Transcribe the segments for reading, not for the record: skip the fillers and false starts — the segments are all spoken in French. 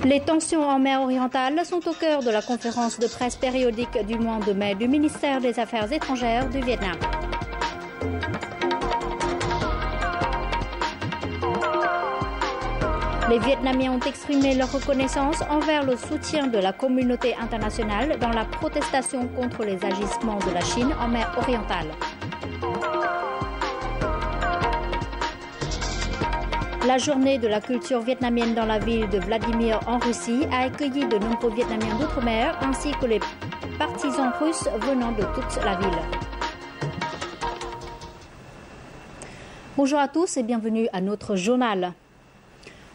Les tensions en mer orientale sont au cœur de la conférence de presse périodique du mois de mai du ministère des Affaires étrangères du Vietnam. Les Vietnamiens ont exprimé leur reconnaissance envers le soutien de la communauté internationale dans la protestation contre les agissements de la Chine en mer orientale. La journée de la culture vietnamienne dans la ville de Vladimir en Russie a accueilli de nombreux Vietnamiens d'outre-mer ainsi que les partisans russes venant de toute la ville. Bonjour à tous et bienvenue à notre journal.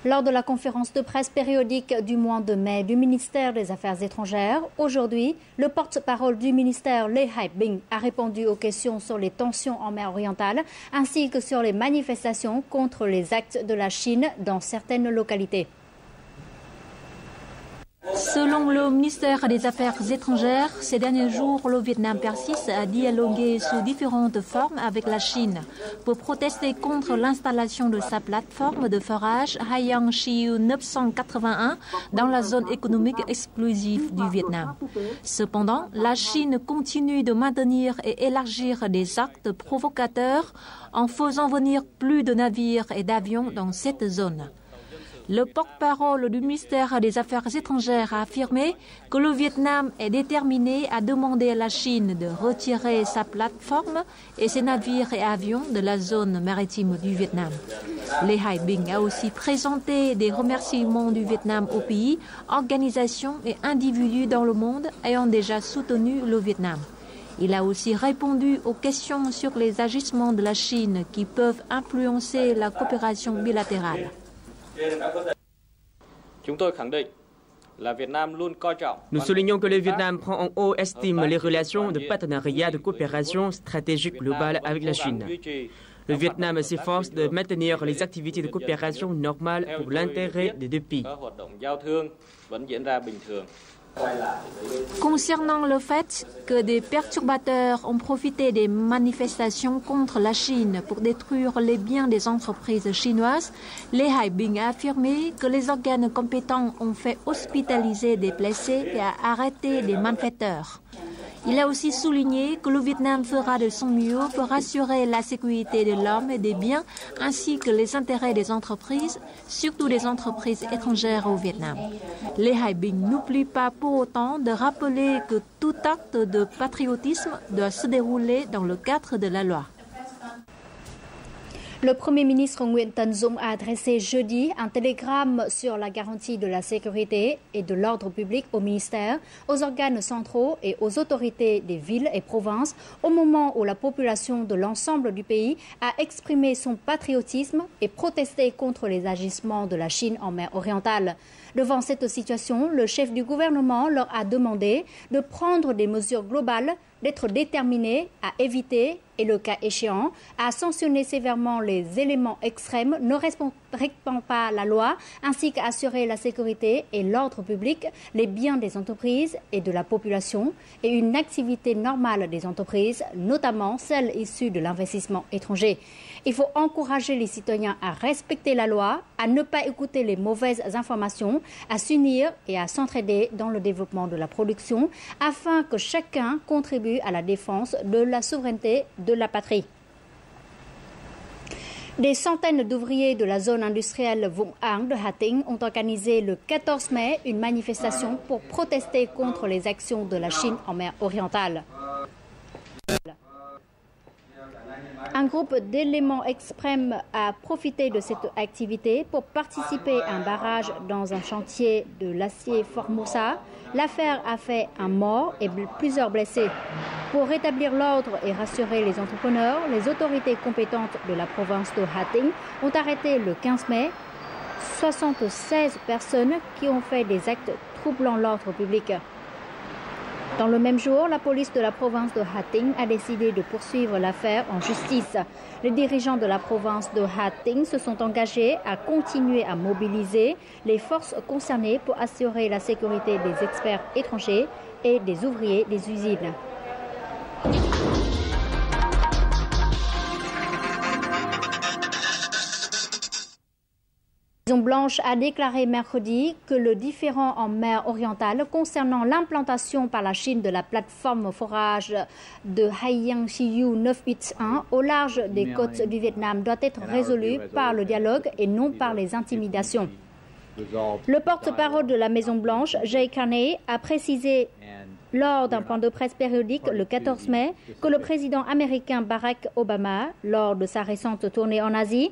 Lors de la conférence de presse périodique du mois de mai du ministère des Affaires étrangères, aujourd'hui, le porte-parole du ministère, Lê Hải Bình, a répondu aux questions sur les tensions en mer orientale ainsi que sur les manifestations contre les actes de la Chine dans certaines localités. Selon le ministère des Affaires étrangères, ces derniers jours, le Vietnam persiste à dialoguer sous différentes formes avec la Chine pour protester contre l'installation de sa plateforme de forage Hayang Shiu 981 dans la zone économique exclusive du Vietnam. Cependant, la Chine continue de maintenir et élargir des actes provocateurs en faisant venir plus de navires et d'avions dans cette zone. Le porte-parole du ministère des Affaires étrangères a affirmé que le Vietnam est déterminé à demander à la Chine de retirer sa plateforme et ses navires et avions de la zone maritime du Vietnam. Lê Hải Bình a aussi présenté des remerciements du Vietnam aux pays, organisations et individus dans le monde ayant déjà soutenu le Vietnam. Il a aussi répondu aux questions sur les agissements de la Chine qui peuvent influencer la coopération bilatérale. Nous soulignons que le Vietnam prend en haut estime les relations de partenariat de coopération stratégique globale avec la Chine. Le Vietnam s'efforce de maintenir les activités de coopération normales pour l'intérêt des deux pays. Concernant le fait que des perturbateurs ont profité des manifestations contre la Chine pour détruire les biens des entreprises chinoises, Lê Hải Bình a affirmé que les organes compétents ont fait hospitaliser des blessés et a arrêté des malfaiteurs. Il a aussi souligné que le Vietnam fera de son mieux pour assurer la sécurité de l'homme et des biens ainsi que les intérêts des entreprises, surtout des entreprises étrangères au Vietnam. Lê Hải Bình n'oublie pas pour autant de rappeler que tout acte de patriotisme doit se dérouler dans le cadre de la loi. Le Premier ministre Nguyen Tân Dung a adressé jeudi un télégramme sur la garantie de la sécurité et de l'ordre public au ministère, aux organes centraux et aux autorités des villes et provinces au moment où la population de l'ensemble du pays a exprimé son patriotisme et protesté contre les agissements de la Chine en mer orientale. Devant cette situation, le chef du gouvernement leur a demandé de prendre des mesures globales, d'être déterminés à éviter et, le cas échéant, à sanctionner sévèrement les éléments extrêmes ne respectant pas la loi, ainsi qu'à assurer la sécurité et l'ordre public, les biens des entreprises et de la population, et une activité normale des entreprises, notamment celles issues de l'investissement étranger. Il faut encourager les citoyens à respecter la loi, à ne pas écouter les mauvaises informations, à s'unir et à s'entraider dans le développement de la production, afin que chacun contribue à la défense de la souveraineté de la patrie. Des centaines d'ouvriers de la zone industrielle Vũng Áng de Hà Tĩnh ont organisé le 14 mai une manifestation pour protester contre les actions de la Chine en mer orientale. Un groupe d'éléments extrêmes a profité de cette activité pour participer à un barrage dans un chantier de l'acier Formosa. L'affaire a fait un mort et plusieurs blessés. Pour rétablir l'ordre et rassurer les entrepreneurs, les autorités compétentes de la province de Hà Tĩnh ont arrêté le 15 mai 76 personnes qui ont fait des actes troublant l'ordre public. Dans le même jour, la police de la province de Hà Tĩnh a décidé de poursuivre l'affaire en justice. Les dirigeants de la province de Hà Tĩnh se sont engagés à continuer à mobiliser les forces concernées pour assurer la sécurité des experts étrangers et des ouvriers des usines. La Maison-Blanche a déclaré mercredi que le différend en mer orientale concernant l'implantation par la Chine de la plateforme forage de Haiyang Shiyu 981 au large des côtes du Vietnam doit être résolu par le dialogue et non par les intimidations. Le porte-parole de la Maison-Blanche, Jay Carney, a précisé lors d'un point de presse périodique le 14 mai que le président américain Barack Obama, lors de sa récente tournée en Asie,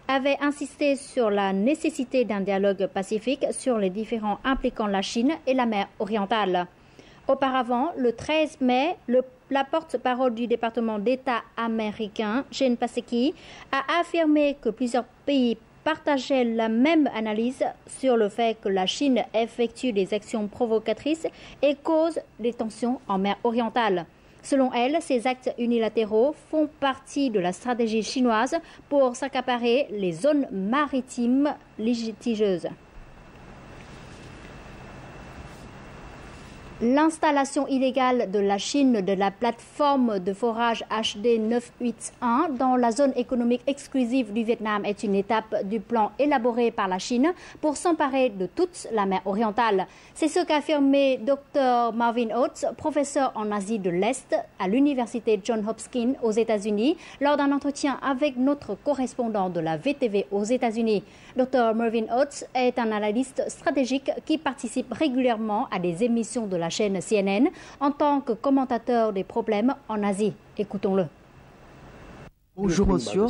avait insisté sur la nécessité d'un dialogue pacifique sur les différends impliquant la Chine et la mer orientale. Auparavant, le 13 mai, la porte-parole du département d'État américain, Jen Psaki, a affirmé que plusieurs pays partageaient la même analyse sur le fait que la Chine effectue des actions provocatrices et cause des tensions en mer orientale. Selon elle, ces actes unilatéraux font partie de la stratégie chinoise pour s'accaparer les zones maritimes litigieuses. L'installation illégale de la Chine de la plateforme de forage HD 981 dans la zone économique exclusive du Vietnam est une étape du plan élaboré par la Chine pour s'emparer de toute la mer orientale. C'est ce qu'a affirmé Dr Marvin Oates, professeur en Asie de l'Est à l'université Johns Hopkins aux États-Unis, lors d'un entretien avec notre correspondant de la VTV aux États-Unis. Dr Marvin Oates est un analyste stratégique qui participe régulièrement à des émissions de la chaîne CNN en tant que commentateur des problèmes en Asie. Écoutons-le. Bonjour monsieur,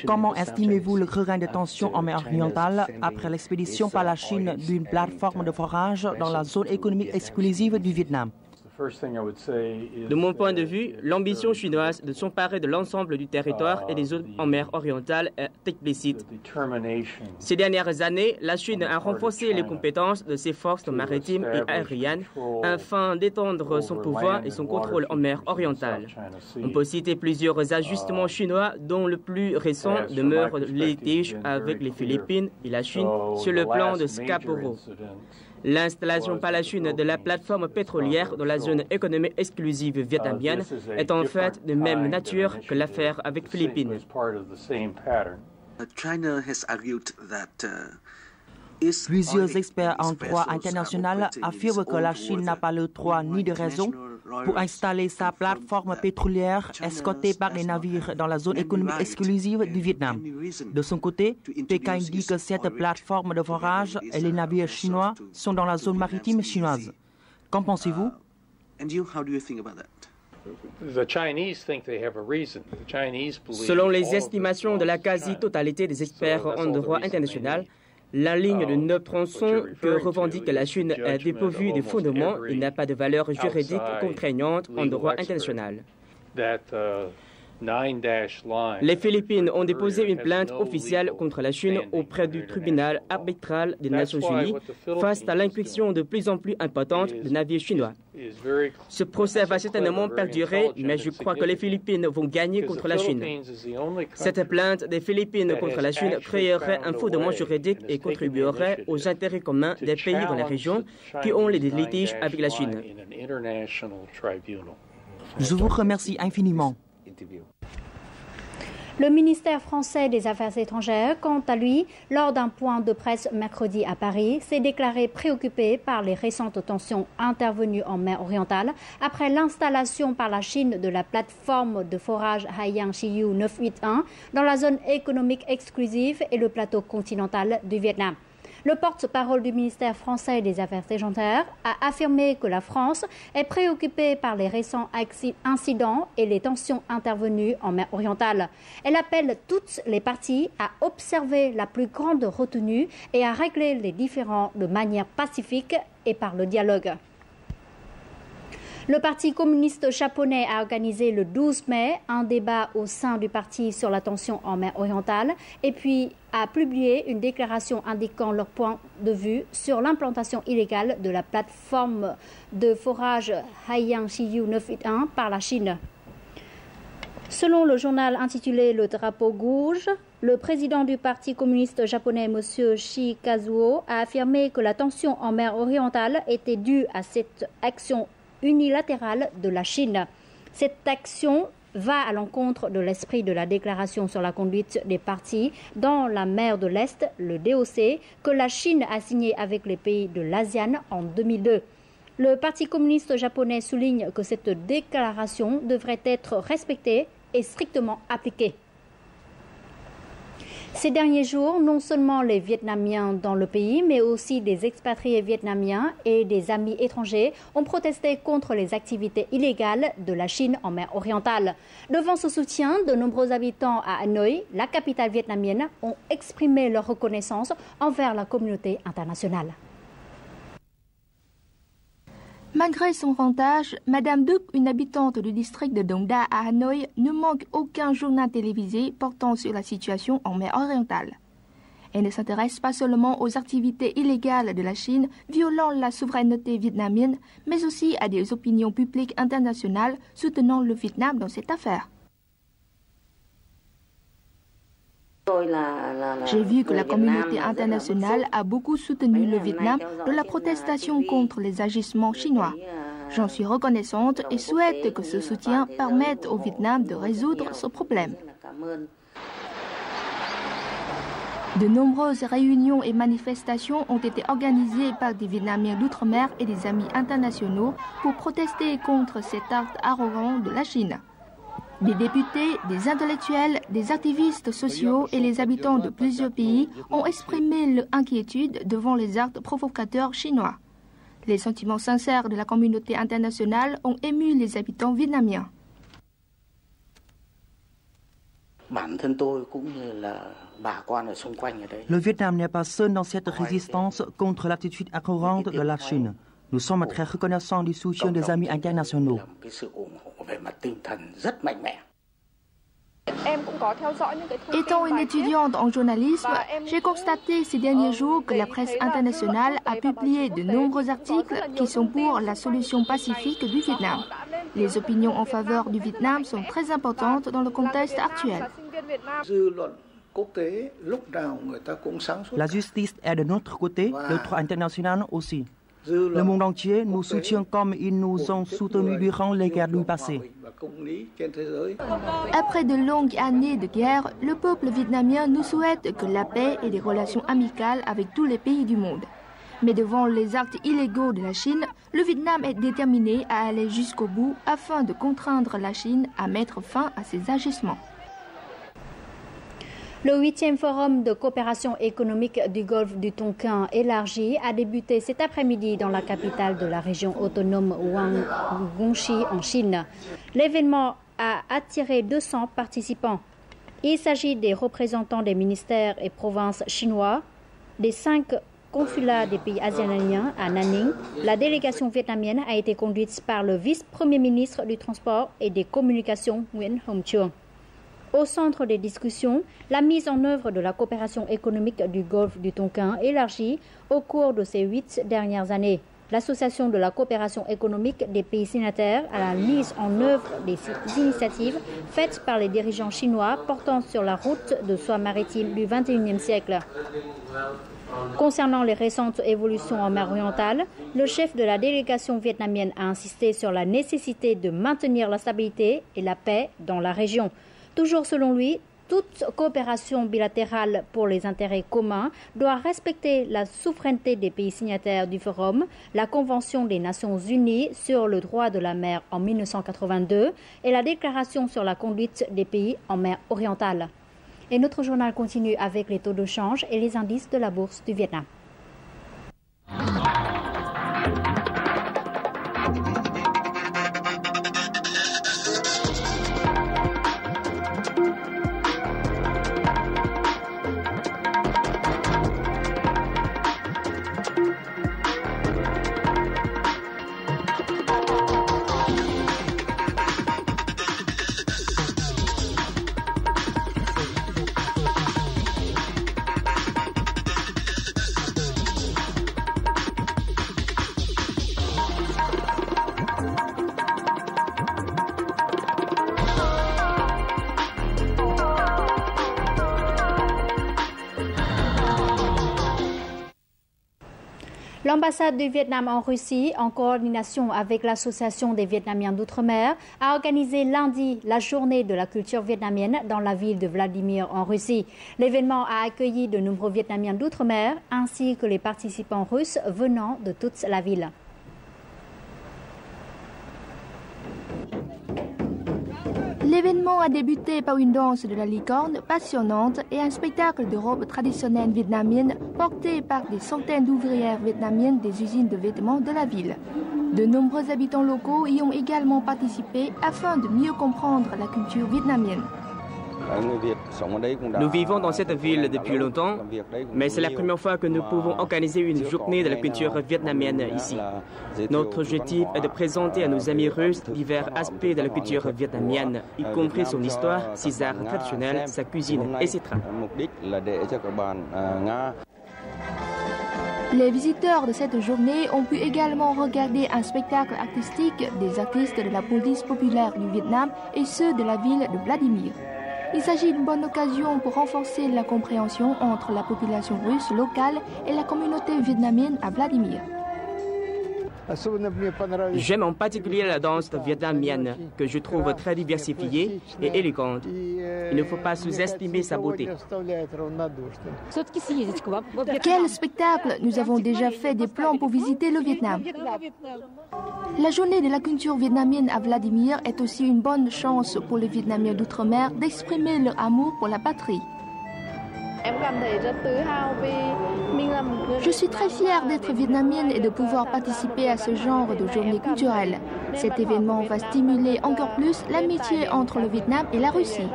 comment estimez-vous le regain de tension en mer orientale après l'expédition par la Chine d'une plateforme de forage dans la zone économique exclusive du Vietnam? De mon point de vue, l'ambition chinoise de s'emparer de l'ensemble du territoire et des zones en mer orientale est explicite. Ces dernières années, la Chine a renforcé les compétences de ses forces maritimes et aériennes afin d'étendre son pouvoir et son contrôle en mer orientale. On peut citer plusieurs ajustements chinois, dont le plus récent demeure le litige avec les Philippines et la Chine sur le plan de Scarborough. L'installation par la Chine de la plateforme pétrolière dans la zone économique exclusive vietnamienne est en fait de même nature que l'affaire avec les Philippines. Plusieurs experts en droit international affirment que la Chine n'a pas le droit ni de raison pour installer sa plateforme pétrolière escortée par les navires dans la zone économique exclusive du Vietnam. De son côté, Pékin dit que cette plateforme de forage et les navires chinois sont dans la zone maritime chinoise. Qu'en pensez-vous? Selon les estimations de la quasi-totalité des experts en droit international, la ligne de neuf tronçons que revendique la Chine est dépourvue de fondements et n'a pas de valeur juridique contraignante en droit international. Les Philippines ont déposé une plainte officielle contre la Chine auprès du tribunal arbitral des Nations Unies face à l'incursion de plus en plus importante de navires chinois. Ce procès va certainement perdurer, mais je crois que les Philippines vont gagner contre la Chine. Cette plainte des Philippines contre la Chine créerait un fondement juridique et contribuerait aux intérêts communs des pays dans la région qui ont les litiges avec la Chine. Je vous remercie infiniment. Le ministère français des Affaires étrangères, quant à lui, lors d'un point de presse mercredi à Paris, s'est déclaré préoccupé par les récentes tensions intervenues en mer orientale après l'installation par la Chine de la plateforme de forage Haiyang Shiyu 981 dans la zone économique exclusive et le plateau continental du Vietnam. Le porte-parole du ministère français des Affaires étrangères a affirmé que la France est préoccupée par les récents incidents et les tensions intervenues en mer orientale. Elle appelle toutes les parties à observer la plus grande retenue et à régler les différends de manière pacifique et par le dialogue. Le Parti communiste japonais a organisé le 12 mai un débat au sein du parti sur la tension en mer orientale et puis a publié une déclaration indiquant leur point de vue sur l'implantation illégale de la plateforme de forage Haiyang Shiyu 981 par la Chine. Selon le journal intitulé Le Drapeau Rouge, le président du Parti communiste japonais, M. Shi Kazuo, a affirmé que la tension en mer orientale était due à cette action unilatérale de la Chine. Cette action va à l'encontre de l'esprit de la déclaration sur la conduite des parties dans la mer de l'Est, le DOC, que la Chine a signé avec les pays de l'ASEAN en 2002. Le Parti communiste japonais souligne que cette déclaration devrait être respectée et strictement appliquée. Ces derniers jours, non seulement les Vietnamiens dans le pays, mais aussi des expatriés vietnamiens et des amis étrangers ont protesté contre les activités illégales de la Chine en mer orientale. Devant ce soutien, de nombreux habitants à Hanoï, la capitale vietnamienne, ont exprimé leur reconnaissance envers la communauté internationale. Malgré son rentage, Madame Duc, une habitante du district de Dong Da à Hanoï, ne manque aucun journal télévisé portant sur la situation en mer orientale. Elle ne s'intéresse pas seulement aux activités illégales de la Chine violant la souveraineté vietnamienne, mais aussi à des opinions publiques internationales soutenant le Vietnam dans cette affaire. J'ai vu que la communauté internationale a beaucoup soutenu le Vietnam dans la protestation contre les agissements chinois. J'en suis reconnaissante et souhaite que ce soutien permette au Vietnam de résoudre ce problème. De nombreuses réunions et manifestations ont été organisées par des Vietnamiens d'outre-mer et des amis internationaux pour protester contre cet acte arrogant de la Chine. Des députés, des intellectuels, des activistes sociaux et les habitants de plusieurs pays ont exprimé leur inquiétude devant les actes provocateurs chinois. Les sentiments sincères de la communauté internationale ont ému les habitants vietnamiens. Le Vietnam n'est pas seul dans cette résistance contre l'attitude arrogante de la Chine. Nous sommes très reconnaissants du soutien des amis internationaux. Étant une étudiante en journalisme, j'ai constaté ces derniers jours que la presse internationale a publié de nombreux articles qui sont pour la solution pacifique du Vietnam. Les opinions en faveur du Vietnam sont très importantes dans le contexte actuel. La justice est de notre côté, le droit international aussi. Le monde entier nous soutient comme ils nous ont soutenus durant les guerres du passé. Après de longues années de guerre, le peuple vietnamien nous souhaite que la paix et des relations amicales avec tous les pays du monde. Mais devant les actes illégaux de la Chine, le Vietnam est déterminé à aller jusqu'au bout afin de contraindre la Chine à mettre fin à ses agissements. Le 8e forum de coopération économique du golfe du Tonkin élargi a débuté cet après-midi dans la capitale de la région autonome Guangxi en Chine. L'événement a attiré 200 participants. Il s'agit des représentants des ministères et provinces chinois, des 5 consulats des pays asiatiques à Nanning. La délégation vietnamienne a été conduite par le vice-premier ministre du Transport et des Communications Nguyen Hồng Trường. Au centre des discussions, la mise en œuvre de la coopération économique du golfe du Tonkin élargie au cours de ces 8 dernières années. L'Association de la coopération économique des pays signataires à la mise en œuvre des initiatives faites par les dirigeants chinois portant sur la route de soie maritime du XXIe siècle. Concernant les récentes évolutions en mer orientale, le chef de la délégation vietnamienne a insisté sur la nécessité de maintenir la stabilité et la paix dans la région. Toujours selon lui, toute coopération bilatérale pour les intérêts communs doit respecter la souveraineté des pays signataires du Forum, la Convention des Nations Unies sur le droit de la mer en 1982 et la Déclaration sur la conduite des pays en mer orientale. Et notre journal continue avec les taux de change et les indices de la bourse du Vietnam. L'ambassade du Vietnam en Russie, en coordination avec l'Association des Vietnamiens d'Outre-mer, a organisé lundi la journée de la culture vietnamienne dans la ville de Vladimir en Russie. L'événement a accueilli de nombreux Vietnamiens d'Outre-mer ainsi que les participants russes venant de toute la ville. L'événement a débuté par une danse de la licorne passionnante et un spectacle de robes traditionnelles vietnamiennes porté par des centaines d'ouvrières vietnamiennes des usines de vêtements de la ville. De nombreux habitants locaux y ont également participé afin de mieux comprendre la culture vietnamienne. Nous vivons dans cette ville depuis longtemps, mais c'est la première fois que nous pouvons organiser une journée de la culture vietnamienne ici. Notre objectif est de présenter à nos amis russes divers aspects de la culture vietnamienne, y compris son histoire, ses arts traditionnels, sa cuisine, etc. Les visiteurs de cette journée ont pu également regarder un spectacle artistique des artistes de la police populaire du Vietnam et ceux de la ville de Vladimir. Il s'agit d'une bonne occasion pour renforcer la compréhension entre la population russe locale et la communauté vietnamienne à Vladimir. J'aime en particulier la danse vietnamienne, que je trouve très diversifiée et élégante. Il ne faut pas sous-estimer sa beauté. Quel spectacle! Nous avons déjà fait des plans pour visiter le Vietnam. La journée de la culture vietnamienne à Vladimir est aussi une bonne chance pour les Vietnamiens d'outre-mer d'exprimer leur amour pour la patrie. Je suis très fière d'être vietnamienne et de pouvoir participer à ce genre de journée culturelle. Cet événement va stimuler encore plus l'amitié entre le Vietnam et la Russie.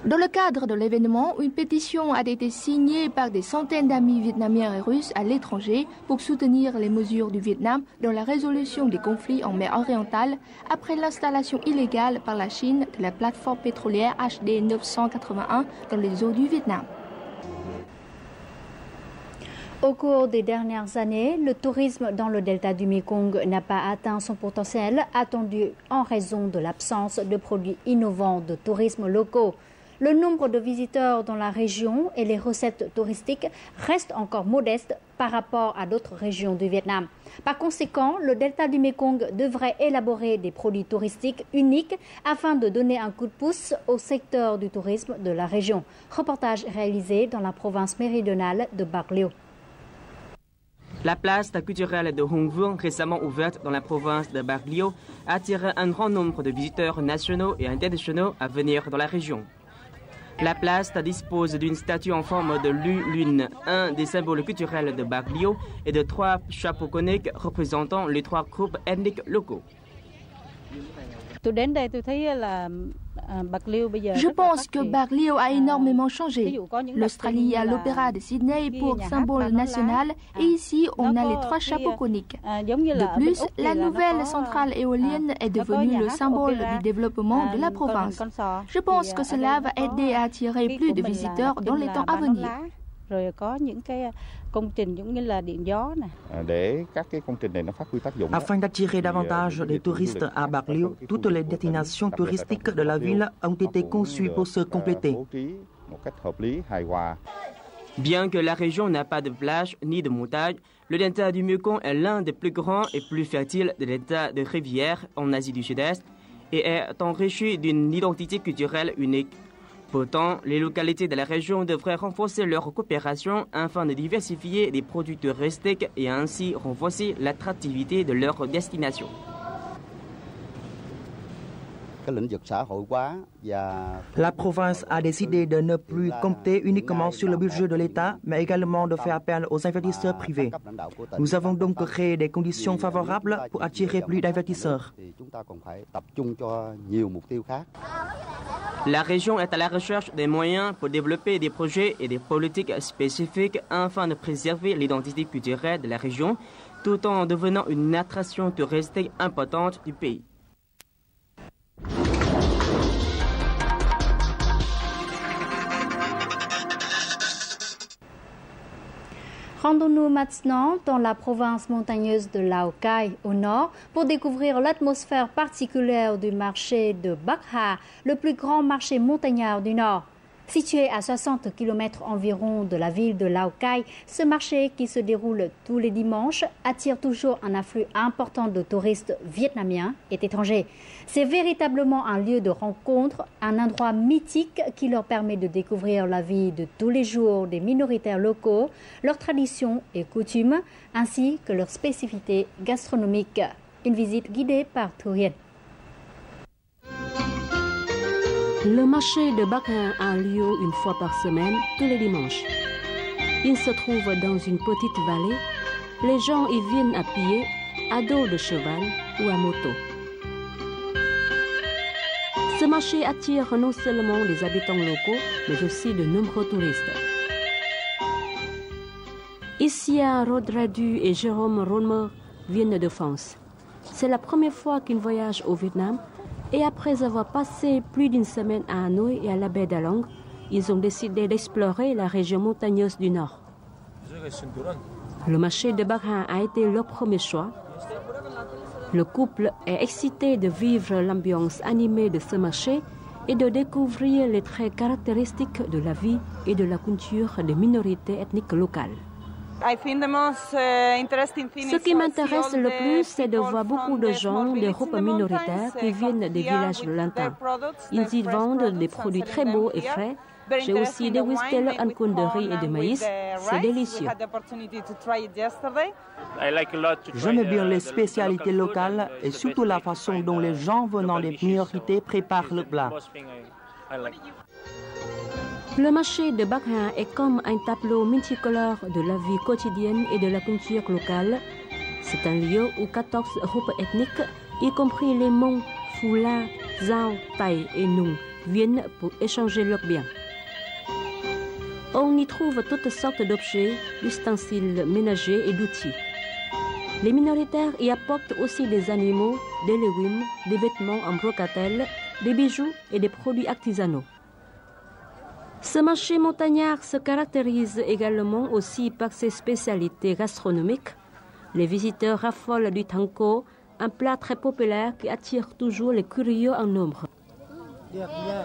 Dans le cadre de l'événement, une pétition a été signée par des centaines d'amis vietnamiens et russes à l'étranger pour soutenir les mesures du Vietnam dans la résolution des conflits en mer orientale après l'installation illégale par la Chine de la plateforme pétrolière HD 981 dans les eaux du Vietnam. Au cours des dernières années, le tourisme dans le delta du Mekong n'a pas atteint son potentiel attendu en raison de l'absence de produits innovants de tourisme locaux. Le nombre de visiteurs dans la région et les recettes touristiques restent encore modestes par rapport à d'autres régions du Vietnam. Par conséquent, le delta du Mekong devrait élaborer des produits touristiques uniques afin de donner un coup de pouce au secteur du tourisme de la région. Reportage réalisé dans la province méridionale de Bac Lieu. La place culturelle de Hung Vuong, récemment ouverte dans la province de Bac Lieu, attire un grand nombre de visiteurs nationaux et internationaux à venir dans la région. La place dispose d'une statue en forme de lune, un des symboles culturels de Bac Lieu, et de 3 chapeaux coniques représentant les 3 groupes ethniques locaux. Je pense que Bac Lieu a énormément changé. L'Australie a l'opéra de Sydney pour symbole national et ici on a les 3 chapeaux coniques. De plus, la nouvelle centrale éolienne est devenue le symbole du développement de la province. Je pense que cela va aider à attirer plus de visiteurs dans les temps à venir. Afin d'attirer davantage de touristes à Bac Lieu, toutes les destinations touristiques de la ville ont été conçues pour se compléter. Bien que la région n'a pas de plage ni de montagne, le delta du Mekong est l'un des plus grands et plus fertiles des deltas de rivières en Asie du Sud-Est et est enrichi d'une identité culturelle unique. Pourtant, les localités de la région devraient renforcer leur coopération afin de diversifier les produits touristiques et ainsi renforcer l'attractivité de leur destination. La province a décidé de ne plus compter uniquement sur le budget de l'État, mais également de faire appel aux investisseurs privés. Nous avons donc créé des conditions favorables pour attirer plus d'investisseurs. La région est à la recherche des moyens pour développer des projets et des politiques spécifiques afin de préserver l'identité culturelle de la région, tout en devenant une attraction touristique importante du pays. Rendons-nous maintenant dans la province montagneuse de Lao Cai, au nord, pour découvrir l'atmosphère particulière du marché de Bac Ha, le plus grand marché montagnard du Nord. Situé à 60 km environ de la ville de Lào Cai, ce marché qui se déroule tous les dimanches attire toujours un afflux important de touristes vietnamiens et étrangers. C'est véritablement un lieu de rencontre, un endroit mythique qui leur permet de découvrir la vie de tous les jours des minoritaires locaux, leurs traditions et coutumes, ainsi que leurs spécificités gastronomiques. Une visite guidée par Thuyen. Le marché de Bac Ha a lieu une fois par semaine, tous les dimanches. Il se trouve dans une petite vallée. Les gens y viennent à pied, à dos de cheval ou à moto. Ce marché attire non seulement les habitants locaux, mais aussi de nombreux touristes. Isia Rodradu et Jérôme Romer viennent de France. C'est la première fois qu'ils voyagent au Vietnam. Et après avoir passé plus d'une semaine à Hanoï et à la baie d'Along, ils ont décidé d'explorer la région montagneuse du Nord. Le marché de Bac Ha a été leur premier choix. Le couple est excité de vivre l'ambiance animée de ce marché et de découvrir les traits caractéristiques de la vie et de la culture des minorités ethniques locales. Ce qui m'intéresse le plus, c'est de voir beaucoup de gens des groupes minoritaires qui viennent des villages lointains. Ils y vendent des produits très beaux et frais. J'ai aussi dégusté leur ancône de riz et de maïs. C'est délicieux. J'aime bien les spécialités locales et surtout la façon dont les gens venant des minorités préparent le plat. Le marché de Bac Ha est comme un tableau multicolore de la vie quotidienne et de la culture locale. C'est un lieu où 14 groupes ethniques, y compris les Hmong, Fula, Dao, Tay et Nung, viennent pour échanger leurs biens. On y trouve toutes sortes d'objets, d'ustensiles ménagers et d'outils. Les minoritaires y apportent aussi des animaux, des légumes, des vêtements en brocatelle, des bijoux et des produits artisanaux. Ce marché montagnard se caractérise également aussi par ses spécialités gastronomiques. Les visiteurs raffolent du Thang Co, un plat très populaire qui attire toujours les curieux en nombre.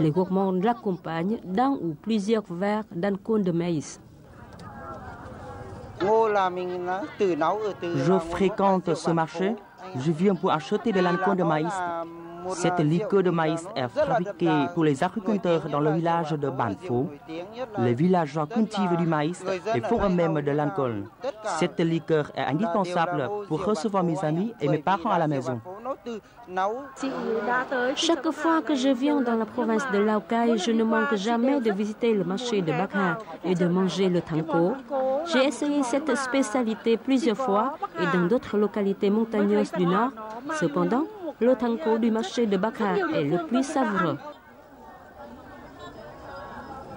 Les gourmands l'accompagnent d'un ou plusieurs verres d'ancône de maïs. Je fréquente ce marché. Je viens pour acheter de l'ancône de maïs. Cette liqueur de maïs est fabriquée pour les agriculteurs dans le village de Ban Pho. Les villageois cultivent du maïs et font eux-mêmes de l'alcool. Cette liqueur est indispensable pour recevoir mes amis et mes parents à la maison. Chaque fois que je viens dans la province de Lào Cai, je ne manque jamais de visiter le marché de Bac Ha et de manger le Thang Co. J'ai essayé cette spécialité plusieurs fois et dans d'autres localités montagneuses du Nord. Cependant, le Thang Co du marché de Bac Ha est le plus savoureux.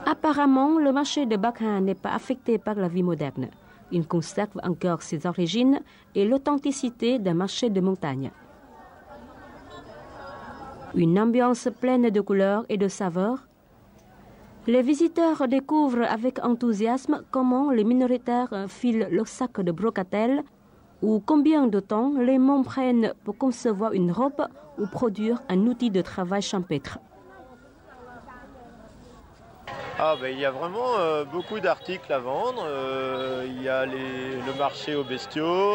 Apparemment, le marché de Bac Ha n'est pas affecté par la vie moderne. Il conserve encore ses origines et l'authenticité d'un marché de montagne. Une ambiance pleine de couleurs et de saveurs. Les visiteurs découvrent avec enthousiasme comment les minoritaires filent leurs sacs de brocatelle ou combien de temps les Hmong prennent pour concevoir une robe ou produire un outil de travail champêtre. Il y a vraiment beaucoup d'articles à vendre. Il y a le marché aux bestiaux.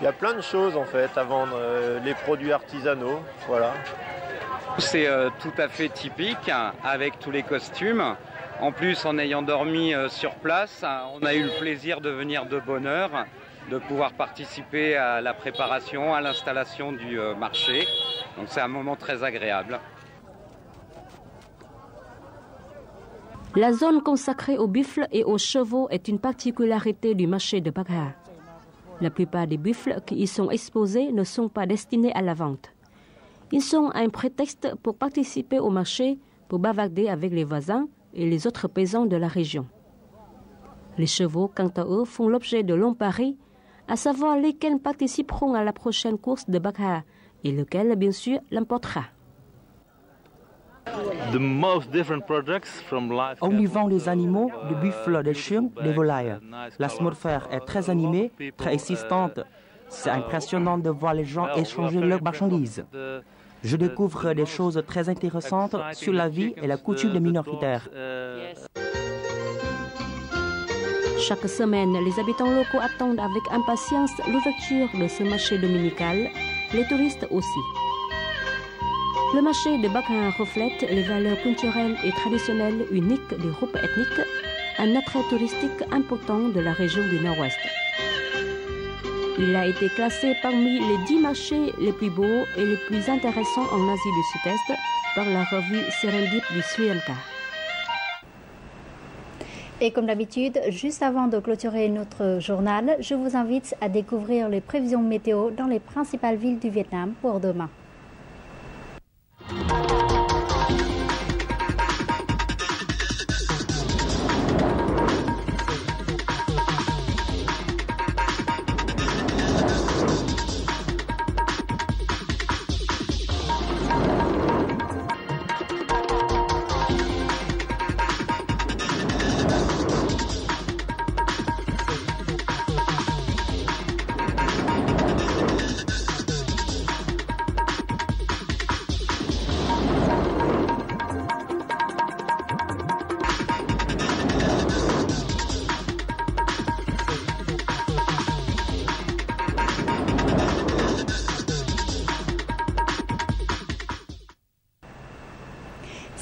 Il y a plein de choses en fait à vendre. Les produits artisanaux, voilà. C'est tout à fait typique avec tous les costumes. En plus, en ayant dormi sur place, on a eu le plaisir de venir de bonne heure, de pouvoir participer à la préparation, à l'installation du marché. Donc c'est un moment très agréable. La zone consacrée aux buffles et aux chevaux est une particularité du marché de Bac Ha. La plupart des buffles qui y sont exposés ne sont pas destinés à la vente. Ils sont un prétexte pour participer au marché, pour bavarder avec les voisins et les autres paysans de la région. Les chevaux, quant à eux, font l'objet de longs paris, à savoir lesquels participeront à la prochaine course de Bac Ha et lequel, bien sûr, l'emportera. On y vend des animaux, des buffles, des chiens, des volailles. L'atmosphère est très animée, très existante. C'est impressionnant de voir les gens échanger leurs marchandises. Je découvre des choses très intéressantes sur la vie et la coutume des minoritaires. Chaque semaine, les habitants locaux attendent avec impatience l'ouverture de ce marché dominical, les touristes aussi. Le marché de Bacan reflète les valeurs culturelles et traditionnelles uniques des groupes ethniques, un attrait touristique important de la région du Nord-Ouest. Il a été classé parmi les 10 marchés les plus beaux et les plus intéressants en Asie du Sud-Est par la revue Serendip du Sri Lanka. Et comme d'habitude, juste avant de clôturer notre journal, je vous invite à découvrir les prévisions météo dans les principales villes du Vietnam pour demain.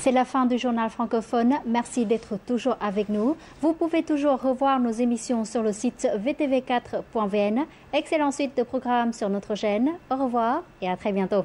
C'est la fin du journal francophone. Merci d'être toujours avec nous. Vous pouvez toujours revoir nos émissions sur le site vtv4.vn. Excellente suite de programmes sur notre chaîne. Au revoir et à très bientôt.